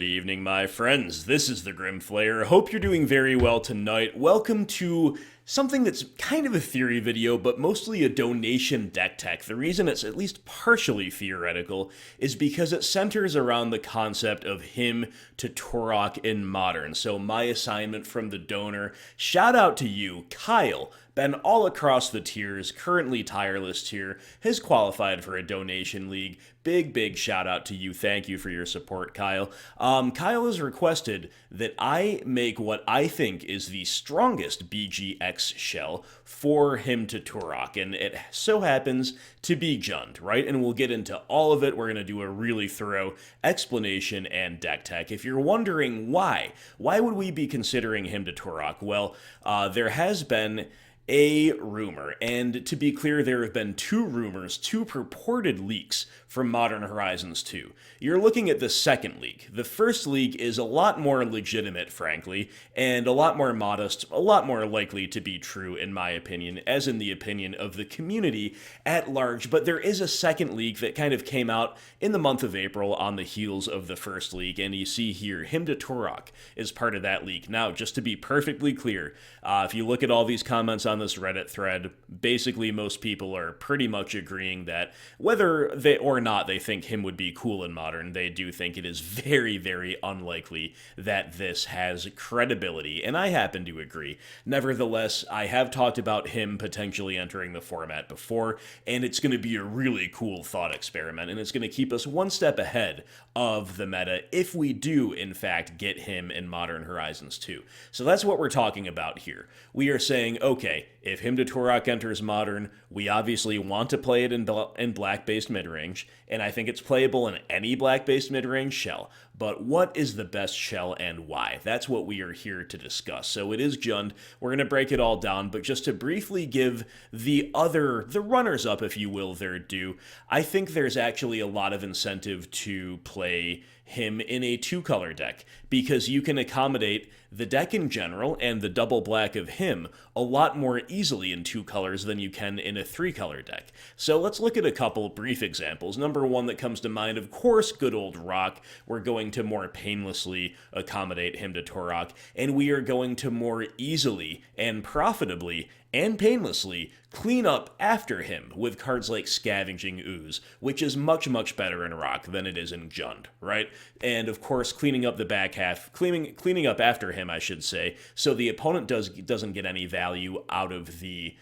Good evening, my friends. This is the Grimflayer. Hope you're doing very well tonight. Welcome to something that's kind of a theory video, but mostly a donation deck tech. The reason it's at least partially theoretical is because it centers around the concept of him to Tourach in Modern. So my assignment from the donor, shout out to you, Kyle. Been all across the tiers, currently tireless tier, has qualified for a donation league. Big shout out to you. Thank you for your support, Kyle. Kyle has requested that I make what I think is the strongest BGX shell for him to Tourach, and it so happens to be Jund, right? And we'll get into all of it. We're going to do a really thorough explanation and deck tech. If you're wondering why would we be considering him to Tourach? Well, there has been a rumor, and to be clear, there have been two rumors, two purported leaks from Modern Horizons 2. You're looking at the second leak. The first leak is a lot more legitimate, frankly, and a lot more modest, a lot more likely to be true, in my opinion, as in the opinion of the community at large. But there is a second leak that kind of came out in the month of April on the heels of the first leak, and you see here, him to Tourach is part of that leak. Now, just to be perfectly clear, if you look at all these comments on this Reddit thread, basically most people are pretty much agreeing that whether they or not they think him would be cool in Modern, they do think it is very unlikely that this has credibility, and I happen to agree. Nevertheless, I have talked about him potentially entering the format before, and it's going to be a really cool thought experiment, and it's going to keep us one step ahead of the meta if we do, in fact, get him in Modern Horizons 2. So that's what we're talking about here. We are saying, okay, if him to Tourach enters Modern, we obviously want to play it in black-based midrange, and I think it's playable in any black-based midrange shell. But what is the best shell and why? That's what we are here to discuss. So it is Jund. We're going to break it all down, but just to briefly give the runners-up, if you will, their due, I think there's actually a lot of incentive to play him in a two-color deck, because you can accommodate the deck in general and the double black of him a lot more easily in two colors than you can in a three-color deck. So let's look at a couple brief examples. Number one that comes to mind, of course, good old Rock. We're going to more painlessly accommodate him to Tourach, and we are going to more easily and profitably and painlessly clean up after him with cards like Scavenging Ooze, which is much better in Rock than it is in Jund, right? And of course, cleaning up the back half, cleaning up after him, I should say, so the opponent doesn't get any value out of the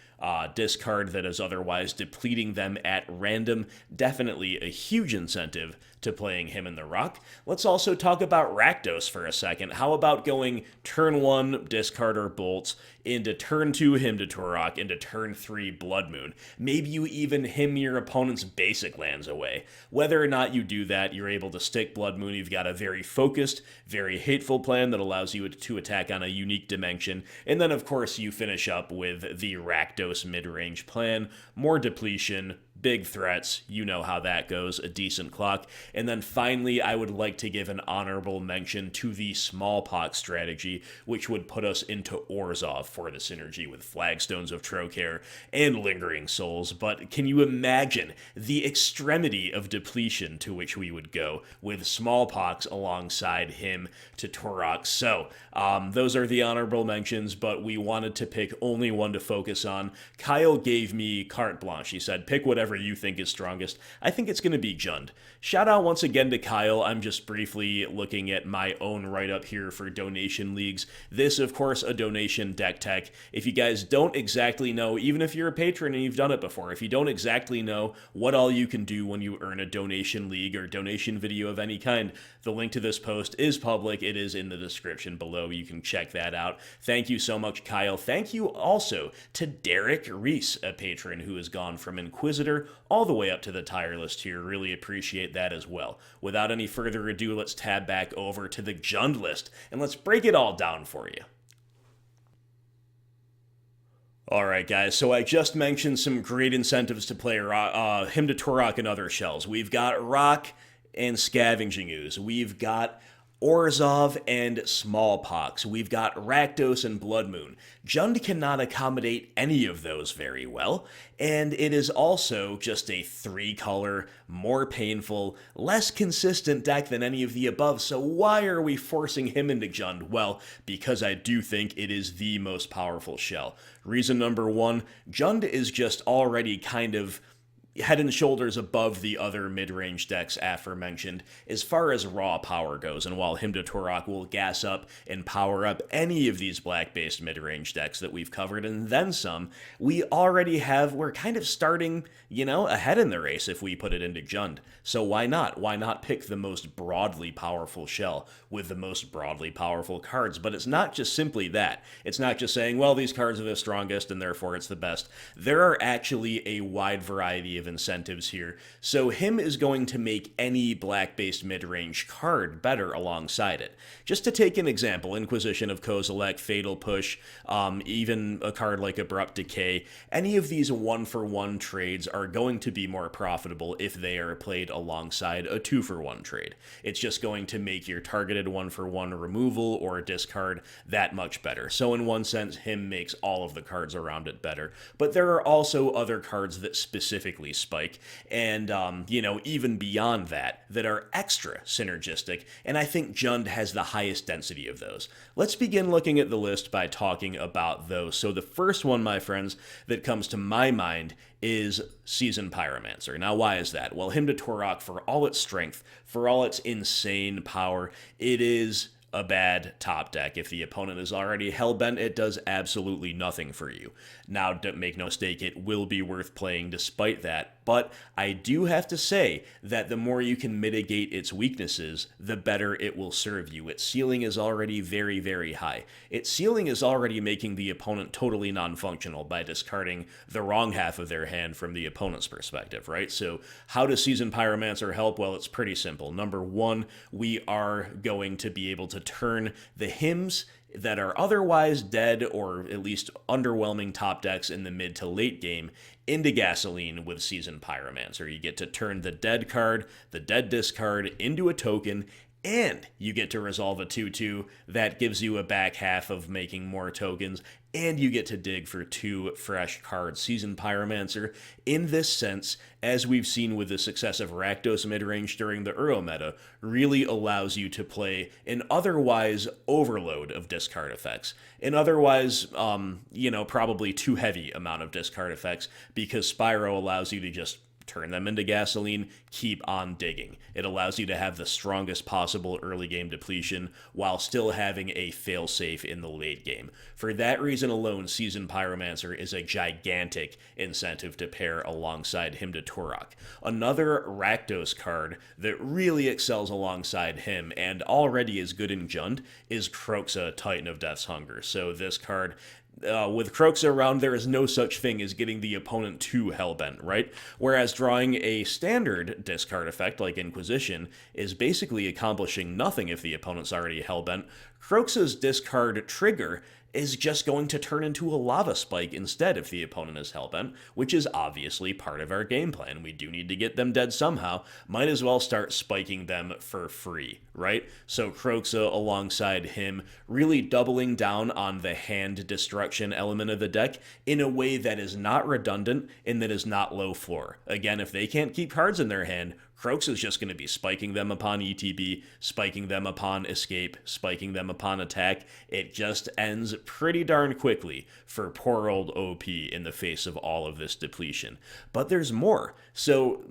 discard that is otherwise depleting them at random. Definitely a huge incentive to playing him in the Rock. Let's also talk about Rakdos for a second. How about going turn 1 discard or bolts, into turn 2 him to Tourach, into turn 3 Blood Moon. Maybe you even him your opponent's basic lands away. Whether or not you do that, you're able to stick Blood Moon. You've got a very focused, very hateful plan that allows you to attack on a unique dimension. And then, of course, you finish up with the Rakdos mid-range plan. More depletion, big threats, you know how that goes, a decent clock. And then finally, I would like to give an honorable mention to the Smallpox strategy, which would put us into Orzhov for the synergy with Flagstones of Trocare and Lingering Souls. But can you imagine the extremity of depletion to which we would go with Smallpox alongside him to Tourach? So, those are the honorable mentions, but we wanted to pick only one to focus on. Kyle gave me carte blanche. He said, pick whatever you think is strongest. I think it's going to be Jund. Shout out once again to Kyle. I'm just briefly looking at my own write-up here for donation leagues. This, of course, a donation deck tech. If you guys don't exactly know, even if you're a patron and you've done it before, if you don't exactly know what all you can do when you earn a donation league or donation video of any kind, the link to this post is public. It is in the description below. You can check that out. Thank you so much, Kyle. Thank you also to Derek Reese, a patron who has gone from Inquisitor all the way up to the tire list here. Really appreciate that as well. Without any further ado, let's tab back over to the Jund list, and let's break it all down for you. Alright guys, so I just mentioned some great incentives to play him to Tourach and other shells. We've got Rock and Scavenging Ooze. We've got Orzhov and Smallpox. We've got Rakdos and Blood Moon. Jund cannot accommodate any of those very well, and it is also just a 3-color, more painful, less consistent deck than any of the above, so why are we forcing him into Jund? Well, because I do think it is the most powerful shell. Reason number 1, Jund is just already kind of head and shoulders above the other mid-range decks aforementioned as far as raw power goes, and while Hymn to Tourach will gas up and power up any of these black-based mid-range decks that we've covered, and then some, we're kind of starting, ahead in the race if we put it into Jund. So why not? Why not pick the most broadly powerful shell with the most broadly powerful cards? But it's not just simply that. It's not just saying, well, these cards are the strongest and therefore it's the best. There are actually a wide variety of incentives here. So him is going to make any black-based mid-range card better alongside it. Just to take an example, Inquisition of Kozilek, Fatal Push, even a card like Abrupt Decay, any of these 1-for-1 trades are going to be more profitable if they are played alongside a 2-for-1 trade. It's just going to make your targeted 1-for-1 removal or discard that much better. So in one sense, him makes all of the cards around it better. But there are also other cards that specifically spike, and even beyond that are extra synergistic, and I think Jund has the highest density of those. Let's begin looking at the list by talking about those. So the first one, my friends, that comes to my mind is Seasoned Pyromancer. Now, why is that? Well, Hymn to Tourach, for all its strength, for all its insane power, it is a bad top deck. If the opponent is already hellbent, it does absolutely nothing for you. Now, don't make no mistake, it will be worth playing despite that, but I do have to say that the more you can mitigate its weaknesses, the better it will serve you. Its ceiling is already very, very high. Its ceiling is already making the opponent totally non-functional by discarding the wrong half of their hand from the opponent's perspective, right? So how does Seasoned Pyromancer help? Well, it's pretty simple. Number 1, we are going to be able to turn the hymns that are otherwise dead or at least underwhelming top decks in the mid to late game into gasoline with Seasoned Pyromancer. You get to turn the dead card, the dead discard, into a token, and you get to resolve a 2/2 that gives you a back half of making more tokens, and you get to dig for 2 fresh cards. Seasoned Pyromancer, in this sense, as we've seen with the success of Rakdos midrange during the Uro meta, really allows you to play an otherwise overload of discard effects. An otherwise, probably too heavy amount of discard effects, because Spyro allows you to just turn them into gasoline, keep on digging. It allows you to have the strongest possible early game depletion while still having a failsafe in the late game. For that reason alone, Seasoned Pyromancer is a gigantic incentive to pair alongside Hymn to Tourach. Another Rakdos card that really excels alongside him and already is good in Jund is Kroxa, Titan of Death's Hunger. So this card, with Kroxa around, there is no such thing as getting the opponent too hellbent, right? Whereas drawing a standard discard effect like Inquisition is basically accomplishing nothing if the opponent's already hellbent. Kroxa's discard trigger is just going to turn into a lava spike instead if the opponent is hellbent, which is obviously part of our game plan. We do need to get them dead somehow. Might as well start spiking them for free, right? So Kroxa alongside him really doubling down on the hand destruction element of the deck in a way that is not redundant and that is not low floor. Again, if they can't keep cards in their hand, Kroxa is just going to be spiking them upon ETB, spiking them upon escape, spiking them upon attack. It just ends pretty darn quickly for poor old OP in the face of all of this depletion. But there's more. So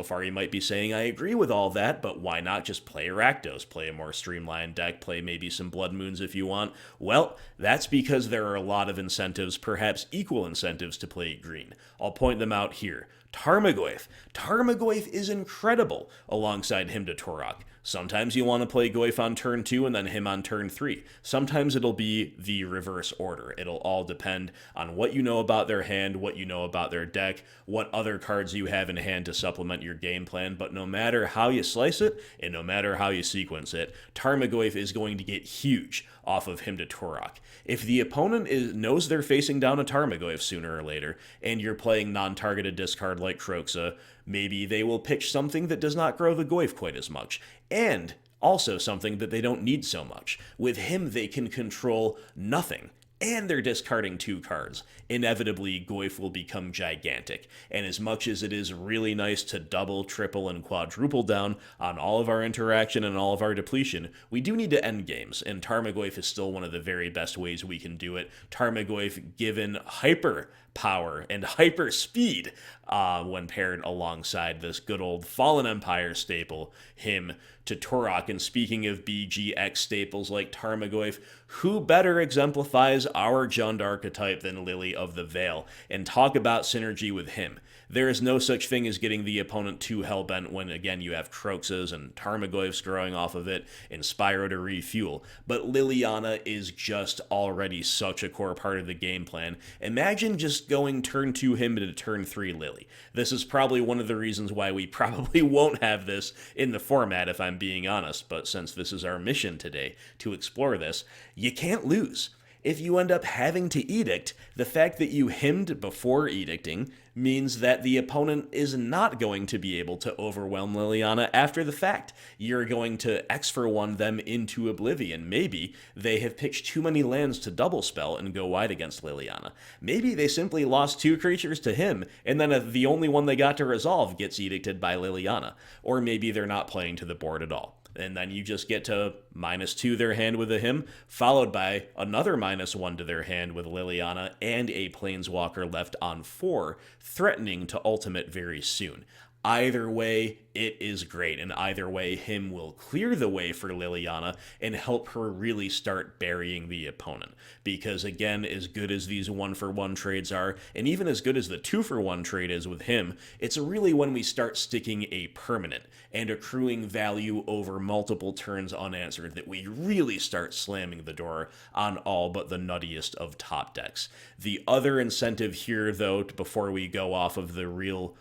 far you might be saying, I agree with all that, but why not just play Rakdos, play a more streamlined deck, play maybe some Blood Moons if you want? Well, that's because there are a lot of incentives, perhaps equal incentives to play green. I'll point them out here. Tarmogoyf. Tarmogoyf is incredible alongside Hymn to Tourach. Sometimes you want to play Goyf on turn 2 and then him on turn 3. Sometimes it'll be the reverse order. It'll all depend on what you know about their hand, what you know about their deck, what other cards you have in hand to supplement your game plan. But no matter how you slice it, and no matter how you sequence it, Tarmogoyf is going to get huge off of Hymn to Tourach. If the opponent knows they're facing down a Tarmogoyf sooner or later, and you're playing non-targeted discard like Kroxa, maybe they will pitch something that does not grow the Goyf quite as much. And Also something that they don't need so much. With him, they can control nothing. And they're discarding 2 cards. Inevitably, Goyf will become gigantic, and as much as it is really nice to double, triple, and quadruple down on all of our interaction and all of our depletion, we do need to end games, and Tarmogoyf is still one of the very best ways we can do it. Tarmogoyf, given hyper power and hyper speed when paired alongside this good old Fallen Empire staple, him to Tourach. And speaking of BGX staples like Tarmogoyf, who better exemplifies our Jund archetype than Lily of the Veil? And talk about synergy with him. There is no such thing as getting the opponent too hellbent when, again, you have Kroxas and Tarmogoyfs growing off of it, and Spyro to refuel. But Liliana is just already such a core part of the game plan. Imagine just going turn 2 him to turn 3 Lily. This is probably one of the reasons why we probably won't have this in the format, if I'm being honest, but since this is our mission today to explore this, you can't lose. If you end up having to edict, the fact that you hymned before edicting means that the opponent is not going to be able to overwhelm Liliana after the fact. You're going to X for 1 them into oblivion. Maybe they have picked too many lands to double spell and go wide against Liliana. Maybe they simply lost 2 creatures to him, and then the only one they got to resolve gets edicted by Liliana. Or maybe they're not playing to the board at all. And then you just get to -2 their hand with a hymn, followed by another -1 to their hand with Liliana and a Planeswalker left on 4, threatening to ultimate very soon. Either way, it is great, and either way, him will clear the way for Liliana and help her really start burying the opponent. Because again, as good as these 1-for-1 trades are, and even as good as the 2-for-1 trade is with him, it's really when we start sticking a permanent and accruing value over multiple turns unanswered that we really start slamming the door on all but the nuttiest of top decks. The other incentive here, though, before we go off of the real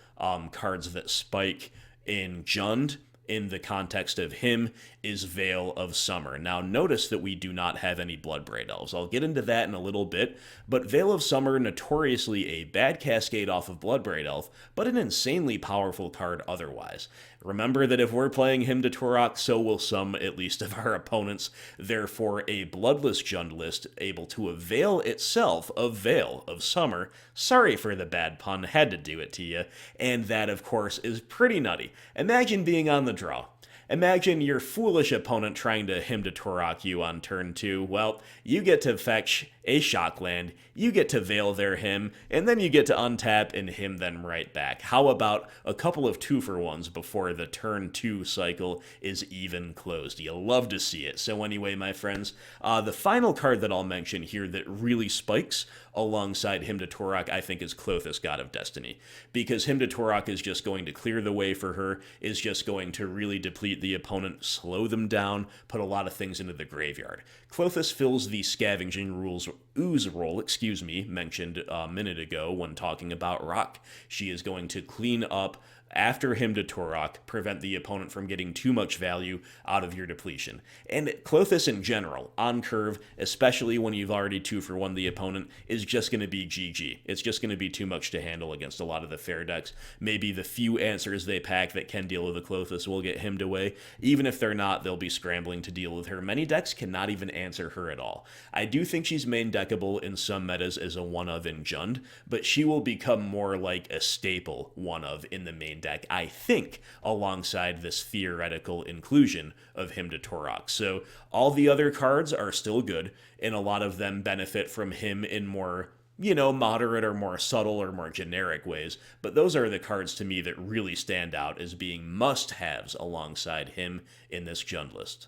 cards that spike in Jund, in the context of him, is Veil of Summer. Now, notice that we do not have any Bloodbraid Elves. I'll get into that in a little bit, but Veil of Summer, notoriously a bad cascade off of Bloodbraid Elf, but an insanely powerful card otherwise. Remember that if we're playing him to Tourach, so will some, at least, of our opponents. Therefore, a bloodless Jund list able to avail itself of Veil of Summer. Sorry for the bad pun, had to do it to you. And that, of course, is pretty nutty. Imagine being on the draw. Imagine your foolish opponent trying to him to Tourach you on turn 2. Well, you get to fetch a shock land, you get to veil their him, and then you get to untap and him them right back. How about a couple of 2-for-1s before the turn 2 cycle is even closed? You love to see it. So anyway, my friends, the final card that I'll mention here that really spikes alongside him to Tourach, I think, is Klothys, God of Destiny. Because him to Tourach is just going to clear the way for her, is just going to really deplete the opponent, slow them down, put a lot of things into the graveyard. Klothys fills the Scavenging Rules Ooze role, mentioned a minute ago when talking about Rock. She is going to clean up after him to Tourach, prevent the opponent from getting too much value out of your depletion. And Klothys in general, on curve, especially when you've already 2-for-1 the opponent, is just going to be GG. It's just going to be too much to handle against a lot of the fair decks. Maybe the few answers they pack that can deal with the Klothys will get himmed away. Even if they're not, they'll be scrambling to deal with her. Many decks cannot even answer her at all. I do think she's main deckable in some metas as a one-of in Jund, but she will become more like a staple one-of in the main deck, I think, alongside this theoretical inclusion of him to Tourach. So all the other cards are still good, and a lot of them benefit from him in more, moderate or more subtle or more generic ways. But those are the cards to me that really stand out as being must-haves alongside him in this Jund list.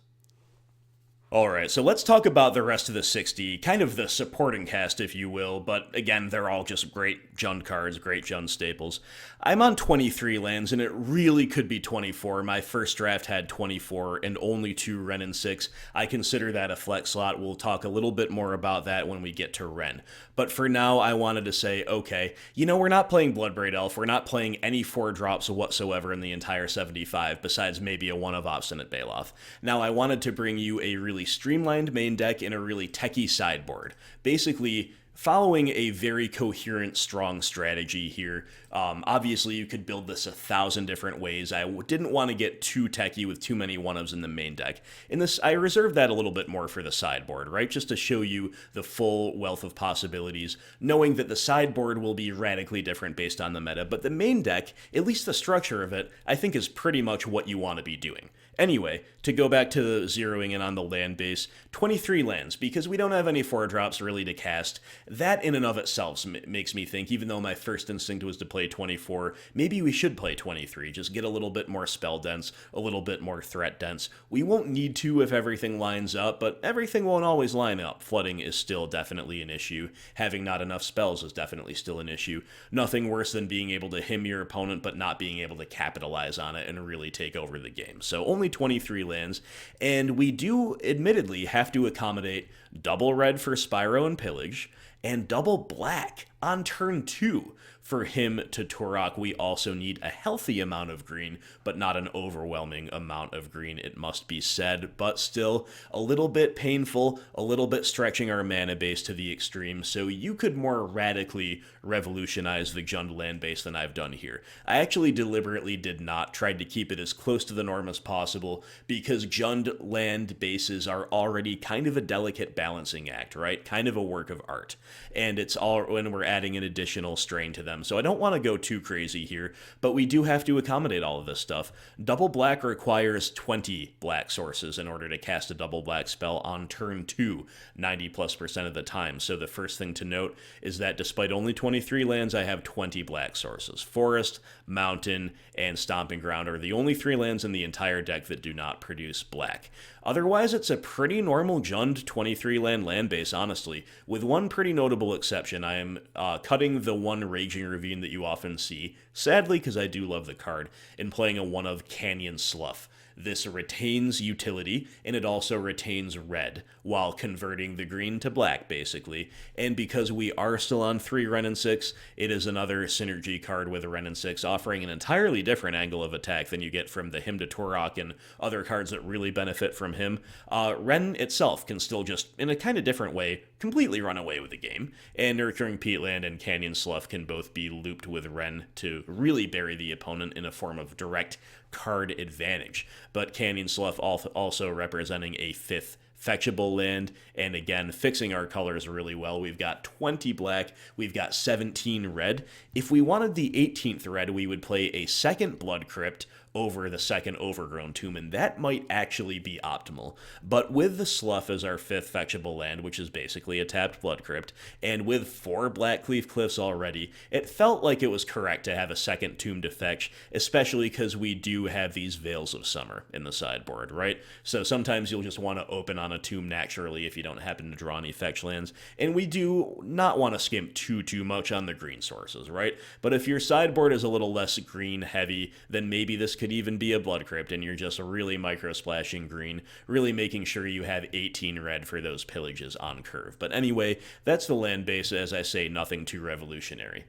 Alright, so let's talk about the rest of the 60, kind of the supporting cast, if you will, but again, they're all just great Jund cards, great Jund staples. I'm on 23 lands, and it really could be 24. My first draft had 24, and only 2 Wrenn and Six. I consider that a flex slot. We'll talk a little bit more about that when we get to Wrenn. But for now, I wanted to say, okay, we're not playing Bloodbraid Elf, we're not playing any 4-drops whatsoever in the entire 75, besides maybe a one of Obstinate Baloth. Now, I wanted to bring you a really streamlined main deck and a really techie sideboard. Basically, following a very coherent, strong strategy here. Obviously, you could build this 1,000 different ways. I didn't want to get too techy with too many one-ofs in the main deck. In this, I reserved that a little bit more for the sideboard, right? Just to show you the full wealth of possibilities, knowing that the sideboard will be radically different based on the meta, but the main deck, at least the structure of it, I think is pretty much what you want to be doing. Anyway, to go back to zeroing in on the land base, 23 lands, because we don't have any 4-drops really to cast. That in and of itself makes me think, even though my first instinct was to play 24, maybe we should play 23, just get a little bit more spell dense, a little bit more threat dense. We won't need to if everything lines up, but everything won't always line up. Flooding is still definitely an issue. Having not enough spells is definitely still an issue. Nothing worse than being able to him your opponent, but not being able to capitalize on it and really take over the game. So only 23 lands, and we do admittedly have to accommodate double red for Spyro and Pillage, and double black on turn 2. For him to Tourach, we also need a healthy amount of green, but not an overwhelming amount of green, it must be said, but still a little bit painful, a little bit stretching our mana base to the extreme, so you could more radically revolutionize the Jund land base than I've done here. I actually deliberately did not try to keep it as close to the norm as possible, because Jund land bases are already kind of a delicate balancing act, right? Kind of a work of art. And it's all when we're adding an additional strain to them. So I don't want to go too crazy here, but we do have to accommodate all of this stuff. Double black requires 20 black sources in order to cast a double black spell on turn 2, 90+% of the time. So the first thing to note is that despite only 23 lands, I have 20 black sources. Forest, Mountain, and Stomping Ground are the only 3 lands in the entire deck that do not produce black. Otherwise, it's a pretty normal Jund 23-land land base, honestly, with one pretty notable exception. I am cutting the one Raging Ravine that you often see, sadly because I do love the card, and playing a one of Canyon Slough. This retains utility, and it also retains red, while converting the green to black, basically. And because we are still on 3 Wrenn and Six, it is another synergy card with Wrenn and Six, offering an entirely different angle of attack than you get from the Hymn to Tourach and other cards that really benefit from him. Wrenn itself can still just, in a kind of different way, completely run away with the game, and Nurturing Peatland and Canyon Slough can both be looped with Wrenn to really bury the opponent in a form of direct card advantage. But Canyon Slough also representing a 5th fetchable land, and again, fixing our colors really well. We've got 20 black, we've got 17 red. If we wanted the 18th red, we would play a second Blood Crypt over the second Overgrown Tomb, and that might actually be optimal. But with the Slough as our 5th fetchable land, which is basically a tapped Blood Crypt, and with 4 Blackcleave Cliffs already, it felt like it was correct to have a second Tomb to fetch, especially because we do have these Veils of Summer in the sideboard, right? So sometimes you'll just want to open on a Tomb naturally if you don't happen to draw any fetch lands, and we do not want to skimp too much on the green sources, right? But if your sideboard is a little less green heavy, then maybe this could even be a Blood Crypt, and you're just really micro-splashing green, really making sure you have 18 red for those pillages on curve. But anyway, that's the land base. As I say, nothing too revolutionary.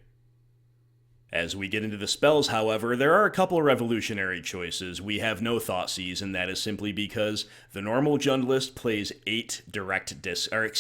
As we get into the spells, however, there are a couple revolutionary choices. We have no Thoughtseize, and that is simply because the normal Jund list plays 6 direct discard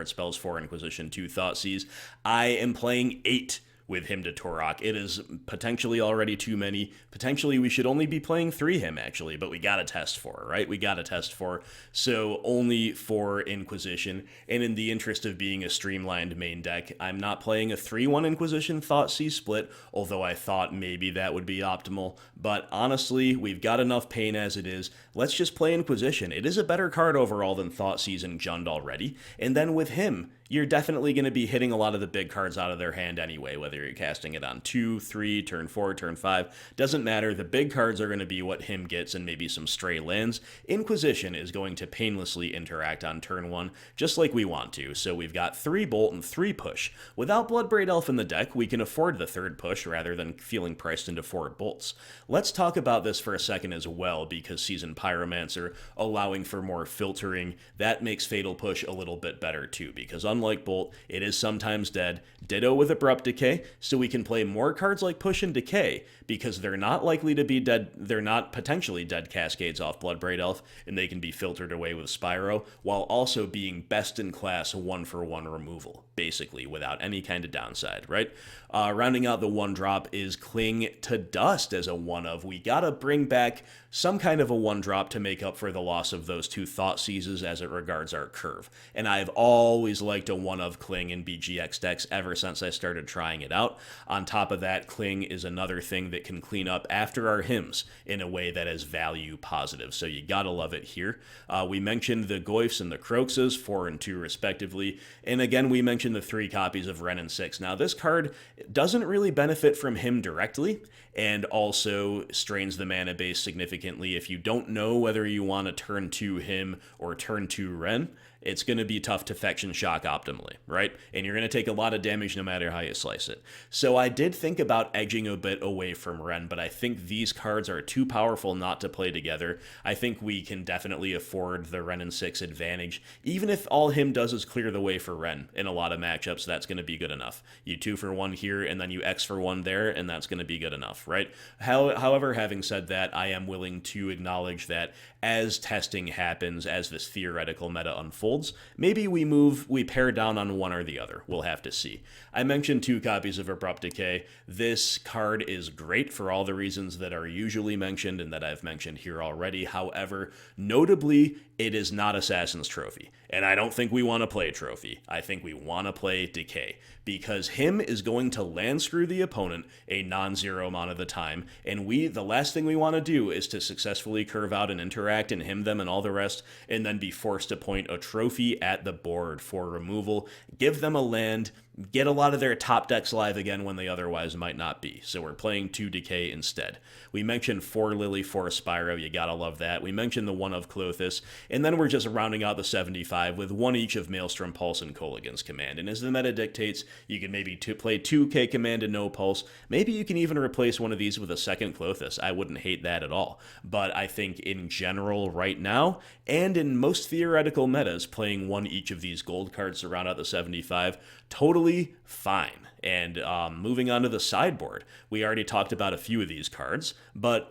spells for Inquisition 2 Thoughtseize. I am playing 8 with Hymn to Tourach. It is potentially already too many. Potentially we should only be playing 3 him, actually, but we gotta test 4, right? We gotta test 4. So only 4 Inquisition, and in the interest of being a streamlined main deck, I'm not playing a 3-1 Inquisition Thoughtseize split, although I thought maybe that would be optimal. But honestly, we've got enough pain as it is. Let's just play Inquisition. It is a better card overall than Thoughtseize and Jund already. And then with him, you're definitely going to be hitting a lot of the big cards out of their hand anyway, whether you're casting it on 2, 3, turn 4, turn 5. Doesn't matter. The big cards are going to be what him gets and maybe some stray lands. Inquisition is going to painlessly interact on turn 1, just like we want to. So we've got 3 bolt and 3 push. Without Bloodbraid Elf in the deck, we can afford the 3rd push rather than feeling priced into 4 bolts. Let's talk about this for a second as well, because Seasoned Pyromancer allowing for more filtering, that makes Fatal Push a little bit better too, because unlike Bolt, it is sometimes dead. Ditto with Abrupt Decay, so we can play more cards like Push and Decay, because they're not likely to be dead, they're not potentially dead Cascades off Bloodbraid Elf, and they can be filtered away with Spyro, while also being best in class 1-for-1 removal, basically, without any kind of downside, right? Rounding out the 1-drop is Cling to Dust as a 1-of. We gotta bring back some kind of a 1-drop to make up for the loss of those 2 Thought Seizes as it regards our curve. And I've always liked a 1-of Cling in BGX decks ever since I started trying it out. On top of that, Cling is another thing that can clean up after our hymns in a way that is value positive, so you gotta love it here. We mentioned the Goyfs and the Kroxas, 4 and 2 respectively, and again we mentioned the 3 copies of Wrenn and Six. Now this card doesn't really benefit from him directly, and also strains the mana base significantly. If you don't know whether you want to turn 2 him or turn 2 Wrenn, it's going to be tough to Fection Shock optimally, right? And you're going to take a lot of damage no matter how you slice it. So I did think about edging a bit away from Wrenn, but I think these cards are too powerful not to play together. I think we can definitely afford the Wrenn and Six advantage. Even if all him does is clear the way for Wrenn in a lot of matchups, that's going to be good enough. You 2-for-1 here, and then you X-for-1 there, and that's going to be good enough, right? However, having said that, I am willing to acknowledge that as testing happens, as this theoretical meta unfolds, maybe we pare down on one or the other. We'll have to see. I mentioned 2 copies of Abrupt Decay. This card is great for all the reasons that are usually mentioned and that I've mentioned here already. However, notably, it is not Assassin's Trophy. And I don't think we want to play Trophy. I think we want to play Decay, because him is going to land screw the opponent a non-zero amount of the time, and the last thing we want to do is to successfully curve out and interact and him them and all the rest, and then be forced to point a trophy at the board for removal, give them a land, get a lot of their top decks live again when they otherwise might not be. So we're playing 2 Decay instead. We mentioned 4 Lily, 4 Spyro, you gotta love that. We mentioned the 1 of Klothys, and then we're just rounding out the 75 with 1 each of Maelstrom Pulse and Kolaghan's Command. And as the meta dictates, you can maybe play 2K Command and no Pulse. Maybe you can even replace one of these with a second Klothys. I wouldn't hate that at all. But I think in general right now, and in most theoretical metas, playing 1 each of these gold cards to round out the 75, totally fine. And moving on to the sideboard, we already talked about a few of these cards, but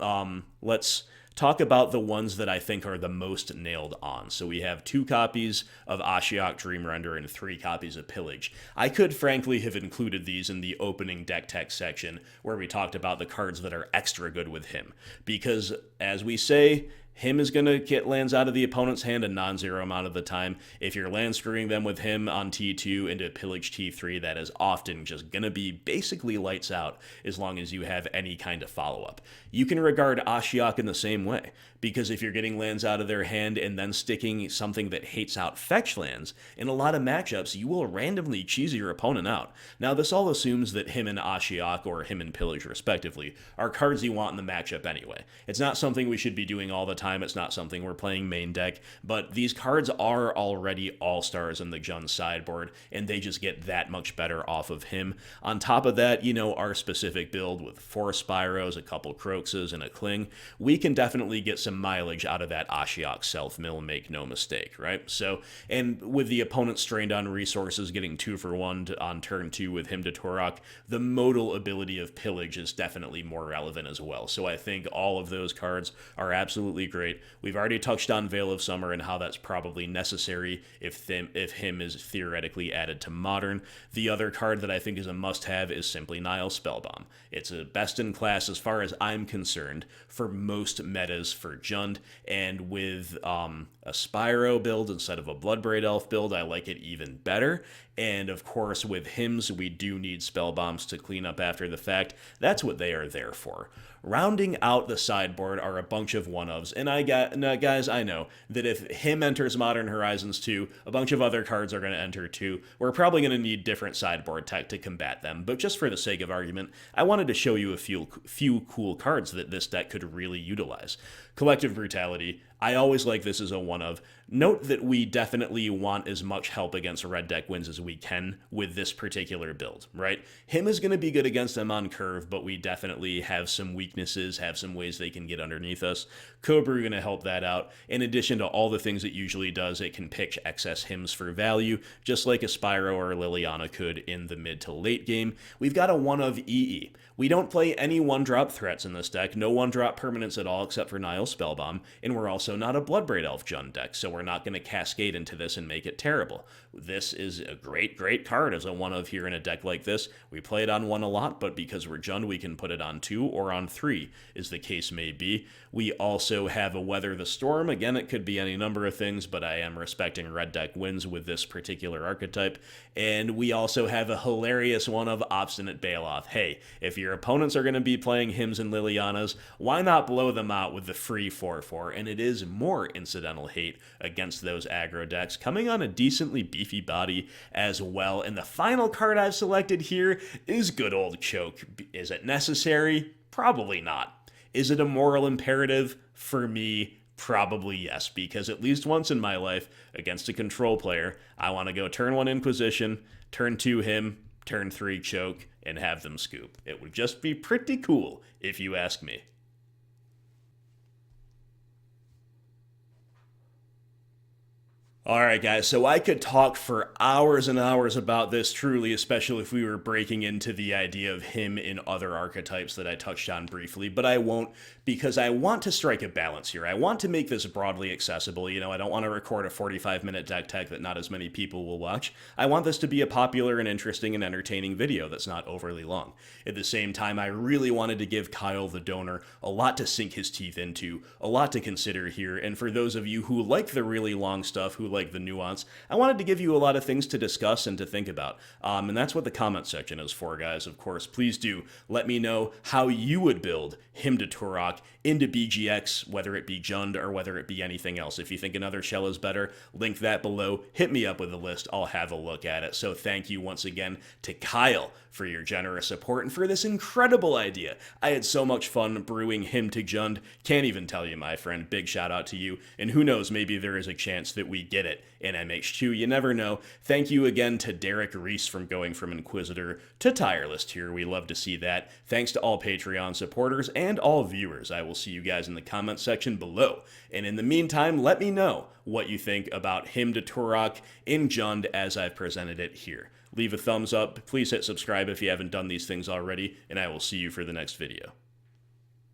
let's talk about the ones that I think are the most nailed on. So we have 2 copies of Ashiok Dreamrender and 3 copies of Pillage. I could frankly have included these in the opening deck tech section where we talked about the cards that are extra good with him, because as we say, him is going to get lands out of the opponent's hand a non-zero amount of the time. If you're land screwing them with him on T2 into Pillage T3, that is often just going to be basically lights out as long as you have any kind of follow-up. You can regard Ashiok in the same way, because if you're getting lands out of their hand and then sticking something that hates out fetch lands, in a lot of matchups, you will randomly cheese your opponent out. Now, this all assumes that him and Ashiok, or him and Pillage respectively, are cards you want in the matchup anyway. It's not something we should be doing all the time. It's not something we're playing main deck, but these cards are already all-stars in the Jund sideboard, and they just get that much better off of him. On top of that, our specific build with 4 Spyros, a couple Kroxas, and a Cling, we can definitely get some mileage out of that Ashiok self-mill, make no mistake, right? So, and with the opponent strained on resources, getting 2-for-1 on turn 2 with him to Tourach, the modal ability of Pillage is definitely more relevant as well. So I think all of those cards are absolutely great. We've already touched on Veil of Summer and how that's probably necessary if him is theoretically added to Modern. The other card that I think is a must-have is simply Nihil Spellbomb. It's a best-in-class, as far as I'm concerned, for most metas for Jund, and with a Spyro build instead of a Bloodbraid Elf build, I like it even better. And of course, with hymns, we do need Spellbombs to clean up after the fact. That's what they are there for. Rounding out the sideboard are a bunch of 1-ofs, and guys, I know that if him enters Modern Horizons 2, a bunch of other cards are going to enter too. We're probably going to need different sideboard tech to combat them, but just for the sake of argument, I wanted to show you a few cool cards that this deck could really utilize. Collective Brutality, I always like this as a one of. Note that we definitely want as much help against red deck wins as we can with this particular build, right? Him is going to be good against them on curve, but we definitely have some weaknesses, have some ways they can get underneath us. Cobra going to help that out. In addition to all the things it usually does, it can pitch excess hymns for value, just like a Spyro or Liliana could in the mid to late game. We've got a one of EE. We don't play any one-drop threats in this deck, no one-drop permanents at all except for Nihil Spellbomb, and we're also not a Bloodbraid Elf Jund deck, so we're not going to cascade into this and make it terrible. This is a great, great card as a one of here in a deck like this. We play it on 1 a lot, but because we're Jund, we can put it on 2 or on 3, as the case may be. We also have a Weather the Storm. Again, it could be any number of things, but I am respecting red deck wins with this particular archetype. And we also have a hilarious one of Obstinate Baloth. Hey, if your opponents are going to be playing Hymns and Lilianas, why not blow them out with the free 4/4? And it is more incidental hate against those aggro decks, coming on a decently beefy body as well. And the final card I've selected here is good old Choke. Is it necessary? Probably not. Is it a moral imperative? For me, probably yes, because at least once in my life, against a control player, I want to go turn 1 Inquisition, turn 2 him, turn 3 Choke, and have them scoop. It would just be pretty cool, if you ask me. Alright guys, so I could talk for hours and hours about this truly, especially if we were breaking into the idea of him in other archetypes that I touched on briefly, but I won't because I want to strike a balance here. I want to make this broadly accessible. You know, I don't want to record a 45-minute deck tech that not as many people will watch. I want this to be a popular and interesting and entertaining video that's not overly long. At the same time, I really wanted to give Kyle the donor a lot to sink his teeth into, a lot to consider here, and for those of you who like the really long stuff, who like the nuance, I wanted to give you a lot of things to discuss and to think about. And that's what the comment section is for, guys. Of course, please do let me know how you would build him to Tourach into BGX, whether it be Jund or whether it be anything else. If you think another shell is better, link that below. Hit me up with a list. I'll have a look at it. So thank you once again to Kyle for your generous support and for this incredible idea. I had so much fun brewing him to Jund. Can't even tell you, my friend. Big shout out to you. And who knows, maybe there is a chance that we get it in MH2. You never know. Thank you again to Derek Reese from going from Inquisitor to Tier List here. We love to see that. Thanks to all Patreon supporters and all viewers. I will see you guys in the comment section below. And in the meantime, let me know what you think about him to Tourach in Jund as I've presented it here. Leave a thumbs up. Please hit subscribe if you haven't done these things already, and I will see you for the next video.